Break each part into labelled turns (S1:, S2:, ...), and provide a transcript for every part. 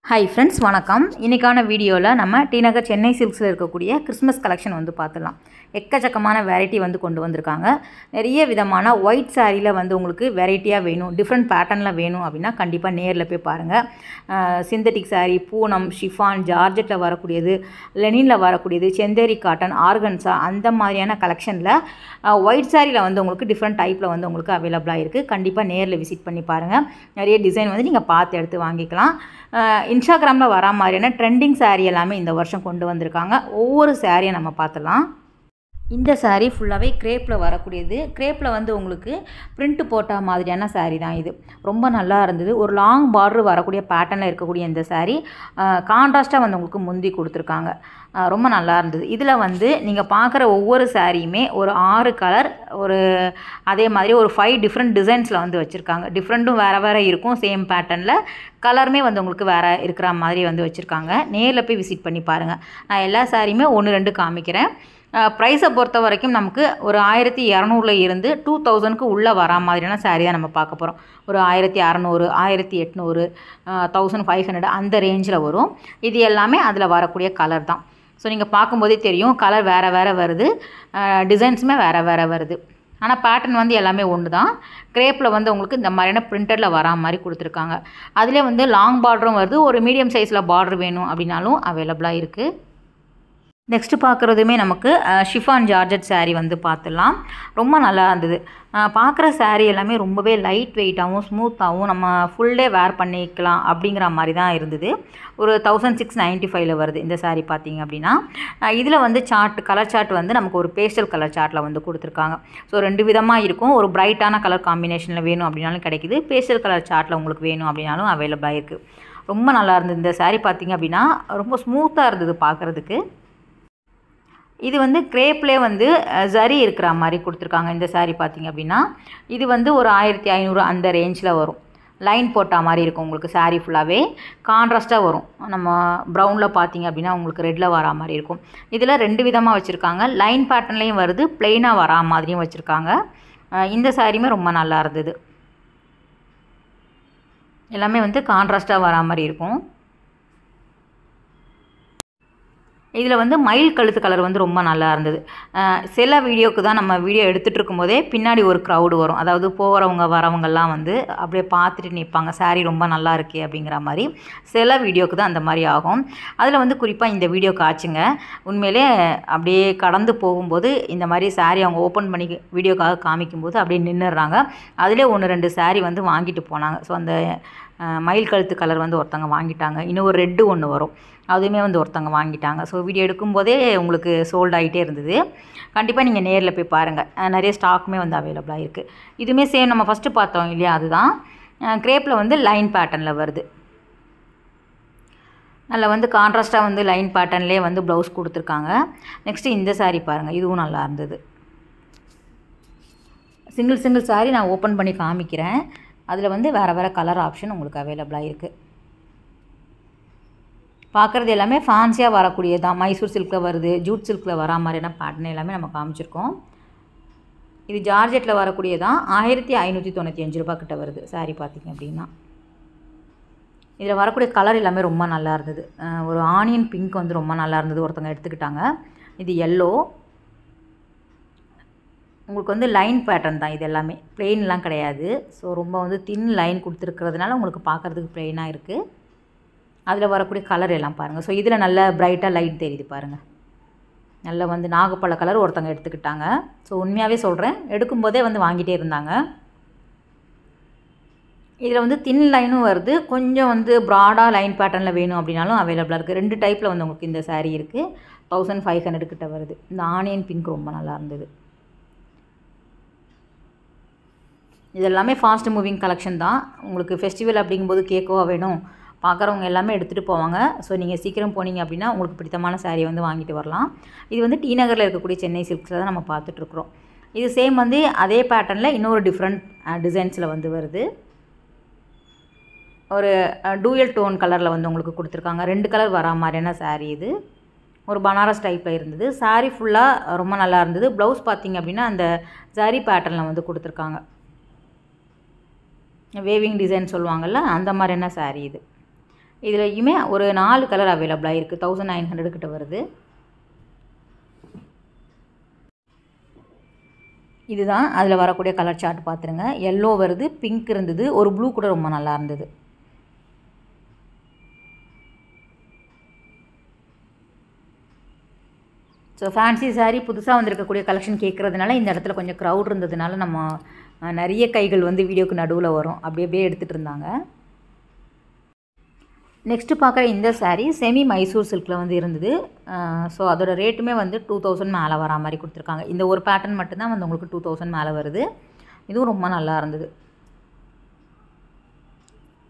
S1: Hi friends, வணக்கம். இன்றைக்கான வீடியோவில் நம்ம டி நகர் சென்னை சில்க்ஸில் இருக்கக்கூடிய கிறிஸ்மஸ் கலெக்ஷன் வந்து பார்த்துடலாம். எக்கச்சக்கமான வெரைட்டி வந்து கொண்டு வந்திருக்காங்க. நிறைய விதமான ஒயிட் சாரியில் வந்து உங்களுக்கு வெரைட்டியாக வேணும், டிஃப்ரெண்ட் பேட்டர்னில் வேணும் அப்படின்னா கண்டிப்பாக நேரில் போய் பாருங்கள். சிந்தட்டிக் சாரீ, பூனம், ஷிஃபான், ஜார்ஜெட்டில் வரக்கூடியது, லெனினில் வரக்கூடியது, செந்தேரி காட்டன், ஆர்கன்ஸா அந்த மாதிரியான கலெக்ஷனில் ஒயிட் சாரியில் வந்து உங்களுக்கு டிஃப்ரெண்ட் டைப்பில் வந்து உங்களுக்கு அவைலபிளாக இருக்குது. கண்டிப்பாக நேரில் விசிட் பண்ணி பாருங்கள். நிறைய டிசைன் வந்து நீங்கள் பார்த்து எடுத்து வாங்கிக்கலாம். இன்ஸ்டாகிராமில் வரா மாதிரியான ட்ரெண்டிங் சாரீ எல்லாமே இந்த வருஷம் கொண்டு வந்திருக்காங்க. ஒவ்வொரு சாரியை நம்ம பார்த்துலாம். இந்த சாரீ ஃபுல்லாகவே க்ரேப்பில் வரக்கூடியது. க்ரேப்பில் வந்து உங்களுக்கு பிரிண்ட் போட்ட மாதிரியான சாரீ தான் இது. ரொம்ப நல்லா இருந்தது. ஒரு லாங் பார்டர் வரக்கூடிய பேட்டர்னில் இருக்கக்கூடிய இந்த சாரீ கான்ட்ராஸ்ட்டாக வந்து உங்களுக்கு முந்தி கொடுத்துருக்காங்க. ரொம்ப நல்லா இருந்தது. இதில் வந்து நீங்கள் பார்க்குற ஒவ்வொரு சாரியுமே ஒரு 6 கலர், ஒரு அதே மாதிரி ஒரு 5 டிஃப்ரெண்ட் டிசைன்ஸில் வந்து வச்சுருக்காங்க. டிஃப்ரெண்ட்டும் வேறு வேறு இருக்கும். சேம் பேட்டர்னில் கலருமே வந்து உங்களுக்கு வேறு இருக்கிற மாதிரி வந்து வச்சுருக்காங்க. நேரில் போய் விசிட் பண்ணி பாருங்கள். நான் எல்லா சாரியுமே 1-2 காமிக்கிறேன். ப்ரைஸை பொறுத்த வரைக்கும் நமக்கு ஒரு 1200 இருந்து 2000க்கு உள்ளே வரா மாதிரியான சாரீ தான் நம்ம பார்க்க போகிறோம். ஒரு 1600, 1800, 1500 அந்த ரேஞ்சில் வரும். இது எல்லாமே அதில் வரக்கூடிய கலர் தான். ஸோ நீங்கள் பார்க்கும்போதே தெரியும், கலர் வேறு வேறு வருது, டிசைன்ஸுமே வேறு வேறு வருது. ஆனால் பேட்டர்ன் வந்து எல்லாமே ஒன்று தான். க்ரேப்பில் வந்து உங்களுக்கு இந்த மாதிரியான பிரிண்டடில் வரா மாதிரி கொடுத்துருக்காங்க. அதிலே வந்து லாங் பார்டரும் வருது. ஒரு மீடியம் சைஸில் பார்டர் வேணும் அப்படின்னாலும் அவைலபிளாக இருக்குது. நெக்ஸ்ட்டு பார்க்குறதுமே நமக்கு ஷிஃபான் ஜார்ஜெட் சாரீ வந்து பார்த்துடலாம். ரொம்ப நல்லா இருந்தது. பார்க்குற சாரீ எல்லாமே ரொம்பவே லைட் வெயிட்டாகவும் ஸ்மூத்தாகவும் நம்ம ஃபுல் டே வேர் பண்ணிக்கலாம் அப்படிங்கிற மாதிரி தான் இருந்தது. ஒரு 1695 வருது இந்த சாரீ பார்த்திங்க அப்படின்னா. இதில் வந்து கலர் சார்ட் வந்து நமக்கு ஒரு பேஸ்டல் கலர் சார்ட்டில் வந்து கொடுத்துருக்காங்க. ஸோ 2 விதமாக இருக்கும். ஒரு பிரைட்டான கலர் காம்பினேஷனில் வேணும் அப்படின்னாலும் கிடைக்கிது. பேஸ்டல் கலர் சார்ட்டில் உங்களுக்கு வேணும் அப்படின்னாலும் அவைலபிளாக இருக்குது. ரொம்ப நல்லா இருந்தது. இந்த சாரீ பார்த்திங்க அப்படின்னா ரொம்ப ஸ்மூத்தாக இருந்தது பார்க்குறதுக்கு. இது வந்து க்ரேப்லேயே வந்து ஜரி இருக்கிற மாதிரி கொடுத்துருக்காங்க. இந்த சாரீ பார்த்திங்க அப்படின்னா இது வந்து ஒரு 1500 அந்த ரேஞ்சில் வரும். லைன் போட்ட மாதிரி இருக்கும். உங்களுக்கு சாரீ ஃபுல்லாகவே கான்ட்ராஸ்ட்டாக வரும். நம்ம ப்ரௌனில் பார்த்திங்க அப்படின்னா உங்களுக்கு ரெட்டில் வரா மாதிரி இருக்கும். இதில் 2 விதமாக வச்சுருக்காங்க. லைன் பேட்டர்ன்லேயும் வருது, ப்ளெயினாக வரா மாதிரியும் வச்சுருக்காங்க. இந்த சாரியுமே ரொம்ப நல்லா இருந்தது. எல்லாமே வந்து கான்ட்ராஸ்ட்டாக வரா மாதிரி இருக்கும். இதில் வந்து மயில் கழுத்து கலர் வந்து ரொம்ப நல்லா இருந்தது. சில வீடியோவுக்கு தான் நம்ம வீடியோ எடுத்துகிட்டு இருக்கும்போதே பின்னாடி ஒரு க்ரௌடு வரும். அதாவது போகிறவங்க வரவங்கெல்லாம் வந்து அப்படியே பார்த்துட்டு நிற்பாங்க, சாரீ ரொம்ப நல்லா இருக்கே அப்படிங்கிற மாதிரி. சில வீடியோவுக்கு தான் அந்த மாதிரி ஆகும். அதில் வந்து குறிப்பாக இந்த வீடியோக்கு ஆச்சுங்க. உண்மையிலே அப்படியே கடந்து போகும்போது இந்த மாதிரி சாரீ அவங்க ஓப்பன் பண்ணி வீடியோக்காக காமிக்கும்போது அப்படியே நின்றுடுறாங்க. அதிலே 1-2 சாரீ வந்து வாங்கிட்டு போனாங்க. ஸோ அந்த மயில் கழுத்து கலர் வந்து ஒருத்தவங்க வாங்கிட்டாங்க. இன்னும் ஒரு ரெட்டு ஒன்று வரும், அதுவுமே வந்து ஒருத்தவங்க வாங்கிட்டாங்க. ஸோ வீடியோ எடுக்கும்போதே உங்களுக்கு சோல்ட் ஆகிட்டே இருந்தது. கண்டிப்பாக நீங்கள் நேரில் போய் பாருங்கள். நிறைய ஸ்டாக்குமே வந்து அவைலபிளாக இருக்குது. இதுவுமே சேம் நம்ம ஃபஸ்ட்டு பார்த்தோம் இல்லையா, அதுதான். க்ரேப்பில் வந்து லைன் பேட்டர்னில் வருது. நல்லா வந்து கான்ட்ராஸ்ட்டாக வந்து லைன் பேட்டர்ன்லேயே வந்து ப்ளவுஸ் கொடுத்துருக்காங்க. நெக்ஸ்ட்டு இந்த சாரீ பாருங்கள், இதுவும் நல்லா இருந்தது. சிங்கிள் சாரீ நான் ஓப்பன் பண்ணி காமிக்கிறேன். அதில் வந்து வேறு வேறு கலர் ஆப்ஷன் உங்களுக்கு அவைலபிளாக இருக்குது. பார்க்குறது எல்லாமே ஃபேன்சியாக வரக்கூடியது தான். மைசூர் சில்கில் வருது, ஜூட் சில்கில் வரா மாதிரியான பேட்டர்ன் எல்லாமே நம்ம காமிச்சிருக்கோம். இது ஜார்ஜெட்டில் வரக்கூடியதான். 1595 ரூபா கிட்ட வருது சாரீ பார்த்திங்க அப்படின்னா. இதில் வரக்கூடிய கலர் எல்லாமே ரொம்ப நல்லா இருந்தது. ஒரு ஆனியன் பிங்க் வந்து ரொம்ப நல்லா இருந்தது, ஒருத்தவங்க எடுத்துக்கிட்டாங்க. இது எல்லோ. உங்களுக்கு வந்து லைன் பேட்டர்ன் தான். இது எல்லாமே ப்ளெயின்லாம் கிடையாது. ஸோ ரொம்ப வந்து தின் லைன் கொடுத்துருக்கிறதுனால உங்களுக்கு பார்க்குறதுக்கு ப்ளெயினாக இருக்குது. அதில் வரக்கூடிய கலர் எல்லாம் பாருங்கள். ஸோ இதில் நல்ல பிரைட்டாக லைட் தெரியுது பாருங்கள். நல்ல வந்து நாகப்பழ கலர் ஒருத்தவங்க எடுத்துக்கிட்டாங்க. ஸோ உண்மையாகவே சொல்கிறேன், எடுக்கும்போதே வந்து வாங்கிட்டே இருந்தாங்க. இதில் வந்து தின் லைனும் வருது, கொஞ்சம் வந்து ப்ராடாக லைன் பேட்டர்னில் வேணும் அப்படின்னாலும் அவைலபிளாக இருக்குது. 2 டைப்பில் வந்து உங்களுக்கு இந்த சாரீ இருக்குது. 1500 கிட்ட வருது. இந்த ஆனியன் பிங்க் ரொம்ப நல்லா இருந்தது. இது எல்லாமே ஃபாஸ்ட் மூவிங் கலெக்ஷன் தான். உங்களுக்கு ஃபெஸ்டிவல் அப்படிங்கும்போது கேட்கவா வேணும், பார்க்குறவங்க எல்லாமே எடுத்துகிட்டு போவாங்க. ஸோ நீங்கள் சீக்கிரம் போனீங்க அப்படின்னா உங்களுக்கு பிடித்தமான சாரியை வந்து வாங்கிட்டு வரலாம். இது வந்து டி நகரில் இருக்கக்கூடிய சென்னை சில்க்ஸில் தான் நம்ம பார்த்துட்ருக்குறோம். இது சேம் வந்து அதே பேட்டர்னில் இன்னொரு டிஃப்ரெண்ட் டிசைன்ஸில் வந்து வருது. ஒரு டூயல் டோன் கலரில் வந்து உங்களுக்கு கொடுத்துருக்காங்க. 2 கலர் வரா மாதிரியான சாரீ இது. ஒரு பனாரஸ் டைப்பில் இருந்தது. சாரீ ஃபுல்லாக ரொம்ப நல்லா இருந்தது. ப்ளவுஸ் பார்த்திங்க அப்படின்னா அந்த ஜரி பேட்டர்னில் வந்து கொடுத்துருக்காங்க. வேவிங் டிசைன் சொல்லுவாங்கள்ல, அந்த மாதிரியான சாரீ இது. இதுலையுமே ஒரு 4 கலர் அவைலபிளாக இருக்குது. 1900 கிட்ட வருது. இதுதான் அதில் வரக்கூடிய கலர் சார்ட் பார்த்துருங்க. எல்லோ வருது, பிங்க் இருந்தது, ஒரு ப்ளூ கூட ரொம்ப நல்லா இருந்தது. ஸோ ஃபேன்சி சாரீ புதுசாக வந்திருக்கக்கூடிய கலெக்ஷன் கேட்குறதுனால இந்த இடத்துல கொஞ்சம் க்ரௌட் இருந்ததுனால நம்ம நிறைய கைகள் வந்து வீடியோக்கு நடுவில் வரும். அப்படியே எடுத்துகிட்டு இருந்தாங்க. நெக்ஸ்ட்டு பார்க்குற இந்த சாரீ செமி மைசூர் சில்கில் வந்து இருந்தது. ஸோ அதோட ரேட்டுமே வந்து 2000 மேலே வரா மாதிரி கொடுத்துருக்காங்க. இந்த ஒரு பேட்டர்ன் மட்டும்தான் வந்து உங்களுக்கு 2000 மேலே வருது. இதுவும் ரொம்ப நல்லா இருந்தது.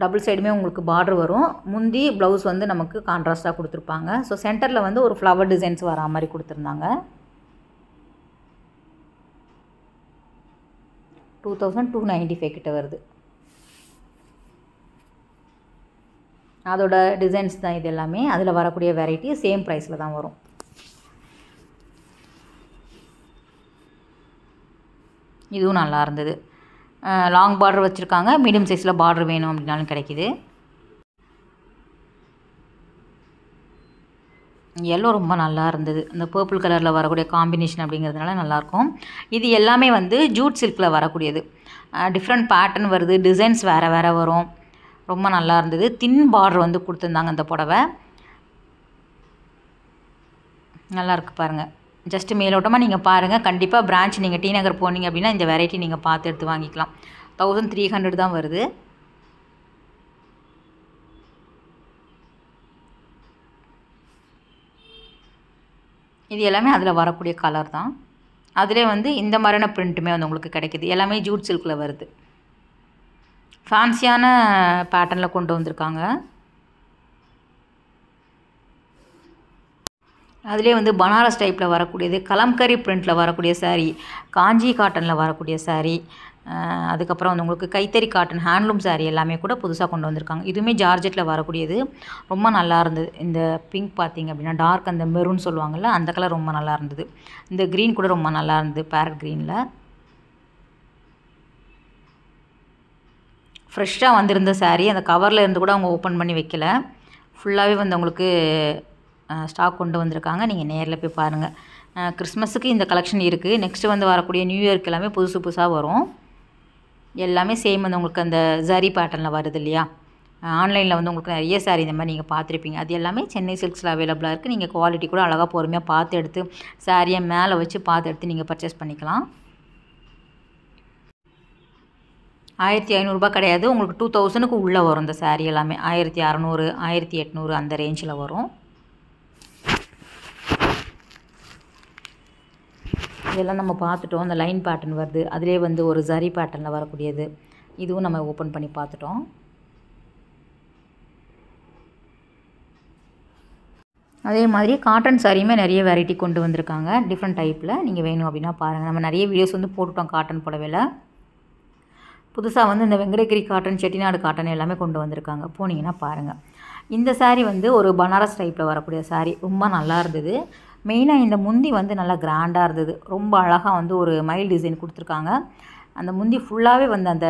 S1: டபுள் சைடுமே உங்களுக்கு பார்டர் வரும். முந்தி ப்ளவுஸ் வந்து நமக்கு கான்ட்ராஸ்ட்டாக கொடுத்துருப்பாங்க. ஸோ சென்டரில் வந்து ஒரு ஃப்ளவர் டிசைன்ஸ் வரா மாதிரி கொடுத்துருந்தாங்க. 2295 கிட்ட வருது. அதோட டிசைன்ஸ் தான் இது எல்லாமே. அதில் வரக்கூடிய வெரைட்டி சேம் ப்ரைஸில் தான் வரும். இதுவும் நல்லா இருந்தது. லாங் பார்டர் வச்சுருக்காங்க. மீடியம் சைஸில் பார்டர் வேணும் அப்படின்னாலும் கிடைக்கிது. எல்லோ ரொம்ப நல்லா இருந்தது. இந்த பர்பிள் கலரில் வரக்கூடிய காம்பினேஷன் அப்படிங்கிறதுனால நல்லாயிருக்கும். இது எல்லாமே வந்து ஜூட் சில்கில் வரக்கூடியது. டிஃப்ரெண்ட் பேட்டர்ன் வருது, டிசைன்ஸ் வேறு வரும். ரொம்ப நல்லா இருந்தது. தின் பார்டர் வந்து கொடுத்துருந்தாங்க இந்த புடவை. நல்லாயிருக்கு பாருங்கள். ஜஸ்ட்டு மேலோட்டமாக நீங்கள் பாருங்கள். கண்டிப்பாக பிரான்ச் நீங்கள் டி நகர் போனீங்க அப்படின்னா இந்த வெரைட்டி நீங்கள் பார்த்து எடுத்து வாங்கிக்கலாம். 1300 தான் வருது. இது எல்லாமே அதில் வரக்கூடிய கலர் தான். அதிலே வந்து இந்த மாதிரியான பிரிண்ட்டுமே வந்து உங்களுக்கு கிடைக்கிது. எல்லாமே ஜூட் சில்கில் வருது. ஃபேன்சியான பேட்டர்னில் கொண்டு வந்திருக்காங்க. அதிலே வந்து பனாரஸ் டைப்பில் வரக்கூடியது, கலம்கரி பிரிண்டில் வரக்கூடிய சாரீ, காஞ்சி காட்டனில் வரக்கூடிய சாரீ, அதுக்கப்புறம் வந்து உங்களுக்கு கைத்தறி காட்டன் ஹேண்ட்லூம் சாரீ எல்லாமே கூட புதுசாக கொண்டு வந்திருக்காங்க. இதுவுமே ஜார்ஜெட்டில் வரக்கூடியது. ரொம்ப நல்லா இருந்தது. இந்த பிங்க் பார்த்திங்க அப்படின்னா டார்க் அந்த மெரூன் சொல்லுவாங்கள்ல, அந்த கலர் ரொம்ப நல்லா இருந்தது. இந்த க்ரீன் கூட ரொம்ப நல்லா இருந்தது, பேரட் க்ரீனில். ஃப்ரெஷ்ஷாக வந்திருந்த சாரீ. அந்த கவரில் இருந்து கூட அவங்க ஓப்பன் பண்ணி வைக்கல. ஃபுல்லாகவே வந்து உங்களுக்கு ஸ்டாக் கொண்டு வந்திருக்காங்க. நீங்கள் நேரில் போய் பாருங்கள். கிறிஸ்மஸுக்கு இந்த கலெக்ஷன் இருக்குது. நெக்ஸ்ட்டு வந்து வரக்கூடிய நியூ இயர்க்கு எல்லாமே புதுசாக வரும். எல்லாமே சேம் வந்து உங்களுக்கு அந்த ஜரி பேட்டர்னில் வருது இல்லையா. ஆன்லைனில் வந்து உங்களுக்கு நிறைய சாரீ இந்த மாதிரி நீங்கள் பார்த்துருப்பீங்க. அது எல்லாமே சென்னை சில்க்ஸில் அவைலபிளாக இருக்குது. நீங்கள் குவாலிட்டி கூட அழகாக பொறுமையாக பார்த்து எடுத்து சாரியை மேலே வச்சு பார்த்து எடுத்து நீங்கள் பர்ச்சேஸ் பண்ணிக்கலாம். 1500 கிடையாது, உங்களுக்கு 2000க்கு உள்ளே வரும் இந்த சாரீ எல்லாமே. 1600, 1800 அந்த ரேஞ்சில் வரும். இதெல்லாம் நம்ம பார்த்துட்டோம். அந்த லைன் பேட்டர்ன் வருது. அதிலே வந்து ஒரு ஜரி பேட்டர்னில் வரக்கூடியது. இதுவும் நம்ம ஓப்பன் பண்ணி பார்த்துட்டோம். அதே மாதிரி காட்டன் சாரியுமே நிறைய வெரைட்டி கொண்டு வந்திருக்காங்க. டிஃப்ரெண்ட் டைப்பில். நீங்கள் வேணும் அப்படின்னா பாருங்கள். நம்ம நிறைய வீடியோஸ் வந்து போட்டுட்டோம் காட்டன் புடவையில். புதுசாக வந்து இந்த வெங்கடகிரி காட்டன், செட்டிநாடு காட்டன் எல்லாமே கொண்டு வந்திருக்காங்க. போனீங்கன்னா பாருங்கள். இந்த சாரீ வந்து ஒரு பனாரஸ் டைப்பில் வரக்கூடிய சாரீ. ரொம்ப நல்லா இருந்தது. மெயினாக இந்த முந்தி வந்து நல்லா கிராண்டாக இருந்தது. ரொம்ப அழகாக வந்து ஒரு மைல் டிசைன் கொடுத்துருக்காங்க. அந்த முந்தி ஃபுல்லாகவே வந்து அந்த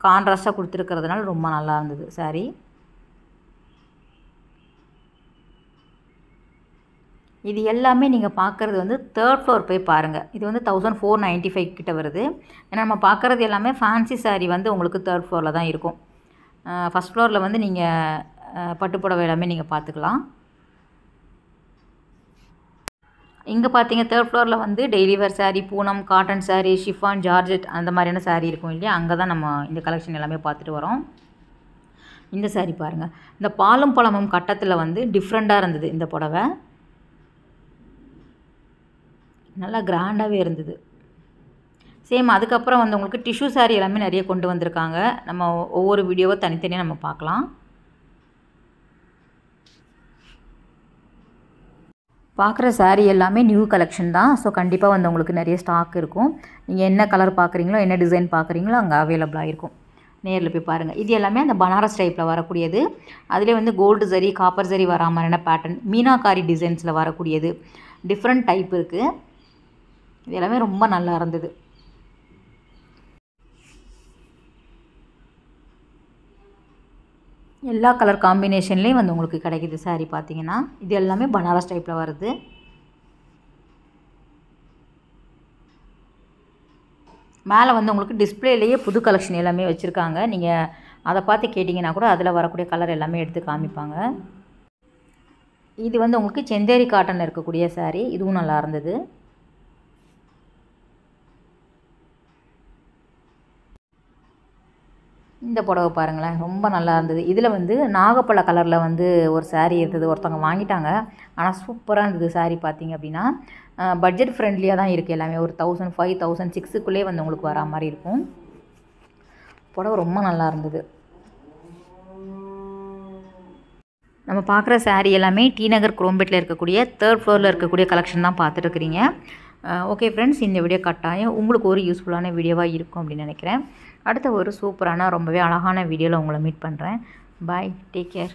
S1: கான்ட்ராஸ்ட்டாக கொடுத்துருக்கிறதுனால ரொம்ப நல்லா இருந்தது சாரீ. இது எல்லாமே நீங்கள் பார்க்குறது வந்து 3rd ஃப்ளோர் போய் பாருங்கள். இது வந்து 1495 கிட்ட வருது. ஏன்னா நம்ம பார்க்குறது எல்லாமே ஃபேன்சி சாரீ வந்து உங்களுக்கு 3rd ஃப்ளோரில் தான் இருக்கும். ஃபஸ்ட் ஃப்ளோரில் வந்து நீங்கள் பட்டுப்புடவை எல்லாமே நீங்கள் பார்த்துக்கலாம். இங்கே பார்த்தீங்க 3rd ஃப்ளோரில் வந்து டெய்லி வேர் sari, Poonam, cotton sari, chiffon, georgette அந்த மாதிரியான சாரீ இருக்கும் இல்லையா. அங்கே தான் நம்ம இந்த கலெக்ஷன் எல்லாமே பார்த்துட்டு வரோம். இந்த சாரீ பாருங்கள். இந்த பாலும் பழமும் கட்டத்தில் வந்து டிஃப்ரெண்ட்டாக இருந்தது இந்த புடவை. நல்லா கிராண்டாகவே இருந்தது. சேம் அதுக்கப்புறம் வந்து உங்களுக்கு டிஷ்யூ சாரீ எல்லாமே நிறைய கொண்டு வந்திருக்காங்க. நம்ம ஒவ்வொரு வீடியோவை தனித்தனியாக நம்ம பார்க்கலாம். பார்க்குற சாரீ எல்லாமே நியூ கலெக்ஷன் தான். ஸோ கண்டிப்பாக வந்து உங்களுக்கு நிறைய ஸ்டாக் இருக்கும். நீங்கள் என்ன கலர் பார்க்குறீங்களோ, என்ன டிசைன் பார்க்குறீங்களோ அங்கே அவைலபிளாக இருக்கும். நேரில் போய் பாருங்கள். இது எல்லாமே அந்த பனாரஸ் டைப்பில் வரக்கூடியது. அதிலே வந்து கோல்டு ஜரி, காப்பர் ஜரி வரா மாதிரியான பேட்டர்ன், மீனாக்காரி டிசைன்ஸில் வரக்கூடியது. டிஃப்ரெண்ட் டைப் இருக்குது. இது எல்லாமே ரொம்ப நல்லா இருந்தது. எல்லா கலர் காம்பினேஷன்லேயும் வந்து உங்களுக்கு கிடைக்குது saree பார்த்தீங்கன்னா. இது எல்லாமே பனாரஸ் டைப்பில் வருது. மேலே வந்து உங்களுக்கு டிஸ்பிளேலேயே புது கலெக்ஷன் எல்லாமே வச்சுருக்காங்க. நீங்கள் அதை பார்த்து கேட்டிங்கன்னா கூட அதில் வரக்கூடிய கலர் எல்லாமே எடுத்து காமிப்பாங்க. இது வந்து உங்களுக்கு செந்தேரி காட்டன் இருக்கக்கூடிய saree. இதுவும் நல்லா இருந்தது. இந்த புடவை பாருங்களேன், ரொம்ப நல்லா இருந்தது. இதில் வந்து நாகப்பழ கலரில் வந்து ஒரு saree இருந்தது. ஒருத்தவங்க வாங்கிட்டாங்க. ஆனால் சூப்பராக இருந்தது saree பார்த்தீங்க அப்படின்னா. பட்ஜெட் ஃப்ரெண்ட்லியாக தான் இருக்குது எல்லாமே. ஒரு 1005, 1006க்குள்ளே வந்து உங்களுக்கு வரா மாதிரி இருக்கும். புடவை ரொம்ப நல்லா இருந்தது. நம்ம பார்க்குற saree எல்லாமே டி நகர் குரோம்பேட்டில் இருக்கக்கூடிய 3rd ஃப்ளோரில் இருக்கக்கூடிய கலெக்ஷன் தான் பார்த்துட்ருக்கிறீங்க. ஓகே ஃப்ரெண்ட்ஸ், இந்த வீடியோ கட்டாயம் உங்களுக்கு ஒரு யூஸ்ஃபுல்லான வீடியோவாக இருக்கும் அப்படின்னு நினைக்கிறேன். அடுத்த ஒரு சூப்பரான ரொம்பவே அழகான வீடியோவில் உங்களை மீட் பண்ணுறேன். பாய், டேக் கேர்.